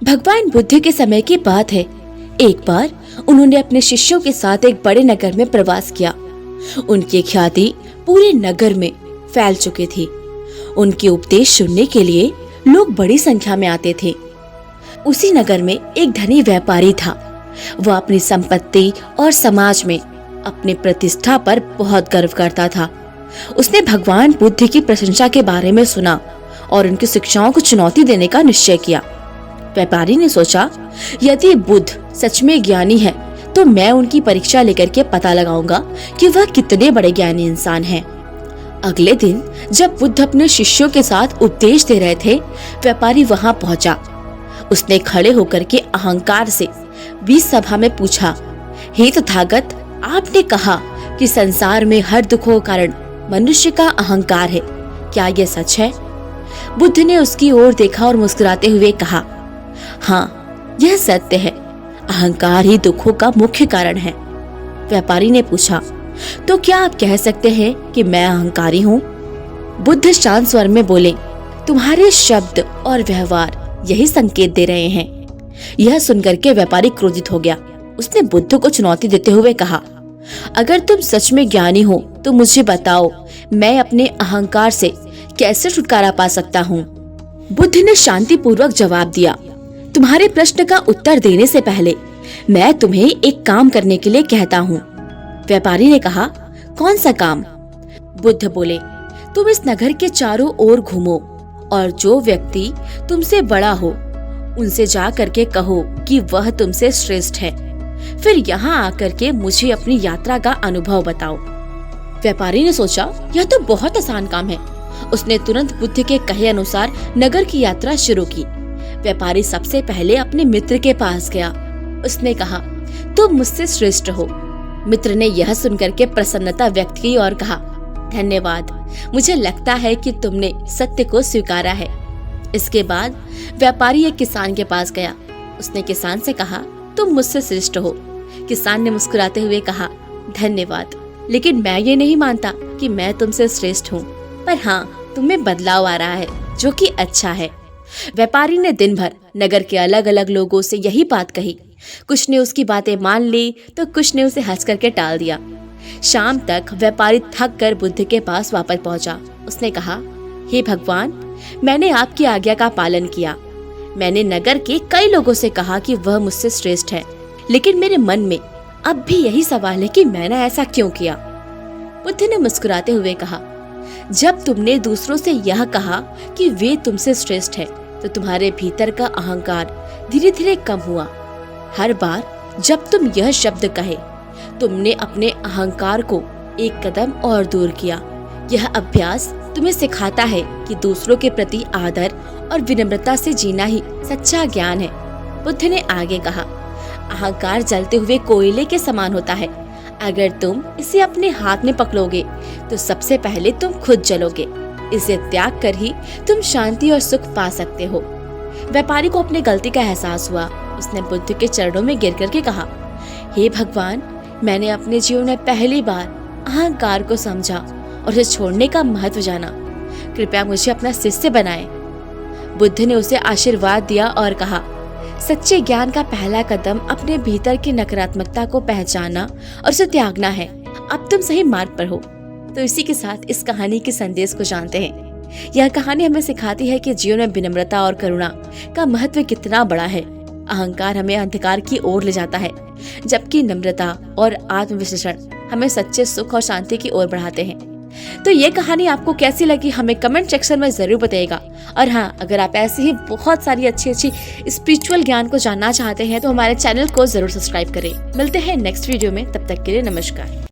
भगवान बुद्ध के समय की बात है। एक बार उन्होंने अपने शिष्यों के साथ एक बड़े नगर में प्रवास किया। उनकी ख्याति पूरे नगर में फैल चुकी थी। उनके उपदेश सुनने के लिए लोग बड़ी संख्या में आते थे। उसी नगर में एक धनी व्यापारी था। वह अपनी संपत्ति और समाज में अपनी प्रतिष्ठा पर बहुत गर्व करता था। उसने भगवान बुद्ध की प्रशंसा के बारे में सुना और उनकी शिक्षाओं को चुनौती देने का निश्चय किया। व्यापारी ने सोचा, यदि बुद्ध सच में ज्ञानी है तो मैं उनकी परीक्षा लेकर के पता लगाऊंगा कि वह कितने बड़े ज्ञानी इंसान हैं। अगले दिन जब बुद्ध अपने शिष्यों के साथ उपदेश दे रहे थे, व्यापारी वहां पहुंचा। उसने खड़े होकर के अहंकार से बीच सभा में पूछा, हे तथागत, आपने कहा कि संसार में हर दुखों का कारण मनुष्य का अहंकार है, क्या यह सच है? बुद्ध ने उसकी ओर देखा और मुस्कुराते हुए कहा, हाँ, यह सत्य है। अहंकार ही दुखों का मुख्य कारण है। व्यापारी ने पूछा, तो क्या आप कह सकते हैं कि मैं अहंकारी हूँ? बुद्ध शांत स्वर में बोले, तुम्हारे शब्द और व्यवहार यही संकेत दे रहे हैं। यह सुनकर के व्यापारी क्रोधित हो गया। उसने बुद्ध को चुनौती देते हुए कहा, अगर तुम सच में ज्ञानी हो तो मुझे बताओ, मैं अपने अहंकार से कैसे छुटकारा पा सकता हूँ? बुद्ध ने शांतिपूर्वक जवाब दिया, तुम्हारे प्रश्न का उत्तर देने से पहले मैं तुम्हें एक काम करने के लिए कहता हूँ। व्यापारी ने कहा, कौन सा काम? बुद्ध बोले, तुम इस नगर के चारों ओर घूमो और जो व्यक्ति तुमसे बड़ा हो उनसे जा करके कहो कि वह तुमसे श्रेष्ठ है। फिर यहाँ आकर के मुझे अपनी यात्रा का अनुभव बताओ। व्यापारी ने सोचा, यह तो बहुत आसान काम है। उसने तुरंत बुद्ध के कहे अनुसार नगर की यात्रा शुरू की। व्यापारी सबसे पहले अपने मित्र के पास गया। उसने कहा, तुम मुझसे श्रेष्ठ हो। मित्र ने यह सुनकर के प्रसन्नता व्यक्त की और कहा, धन्यवाद, मुझे लगता है कि तुमने सत्य को स्वीकारा है। इसके बाद व्यापारी एक किसान के पास गया। उसने किसान से कहा, तुम मुझसे श्रेष्ठ हो। किसान ने मुस्कुराते हुए कहा, धन्यवाद, लेकिन मैं ये नहीं मानता कि मैं तुमसे श्रेष्ठ हूँ, पर हाँ, तुम्हें बदलाव आ रहा है जो कि अच्छा है। व्यापारी ने दिन भर नगर के अलग अलग लोगों से यही बात कही। कुछ ने उसकी बातें मान ली तो कुछ ने उसे हंस करके टाल दिया। शाम तक व्यापारी थक कर बुद्ध के पास वापस पहुंचा। उसने कहा, हे भगवान, मैंने आपकी आज्ञा का पालन किया। मैंने नगर के कई लोगों से कहा कि वह मुझसे श्रेष्ठ है, लेकिन मेरे मन में अब भी यही सवाल है कि मैंने ऐसा क्यों किया? बुद्ध ने मुस्कुराते हुए कहा, जब तुमने दूसरों से यह कहा कि वे तुमसे श्रेष्ठ है तो तुम्हारे भीतर का अहंकार धीरे धीरे कम हुआ। हर बार जब तुम यह शब्द कहे, तुमने अपने अहंकार को एक कदम और दूर किया। यह अभ्यास तुम्हें सिखाता है कि दूसरों के प्रति आदर और विनम्रता से जीना ही सच्चा ज्ञान है। बुद्ध ने आगे कहा, अहंकार जलते हुए कोयले के समान होता है। अगर तुम इसे अपने हाथ में पकड़ोगे तो सबसे पहले तुम खुद जलोगे। इसे त्याग कर ही तुम शांति और सुख पा सकते हो। व्यापारी को अपनी गलती का एहसास हुआ। उसने बुद्ध के चरणों में गिर करके कहा, हे भगवान, मैंने अपने जीवन में पहली बार अहंकार को समझा और उसे छोड़ने का महत्व जाना। कृपया मुझे अपना शिष्य बनाएं। बुद्ध ने उसे आशीर्वाद दिया और कहा, सच्चे ज्ञान का पहला कदम अपने भीतर की नकारात्मकता को पहचानना और उसे त्यागना है। अब तुम सही मार्ग पर हो। तो इसी के साथ इस कहानी के संदेश को जानते हैं। यह कहानी हमें सिखाती है कि जीवन में विनम्रता और करुणा का महत्व कितना बड़ा है। अहंकार हमें अंधकार की ओर ले जाता है, जबकि नम्रता और आत्मविश्लेषण हमें सच्चे सुख और शांति की ओर बढ़ाते हैं। तो ये कहानी आपको कैसी लगी हमें कमेंट सेक्शन में जरूर बताइएगा। और हाँ, अगर आप ऐसे ही बहुत सारी अच्छी स्पिरिचुअल ज्ञान को जानना चाहते हैं तो हमारे चैनल को जरूर सब्सक्राइब करें। मिलते हैं नेक्स्ट वीडियो में, तब तक के लिए नमस्कार।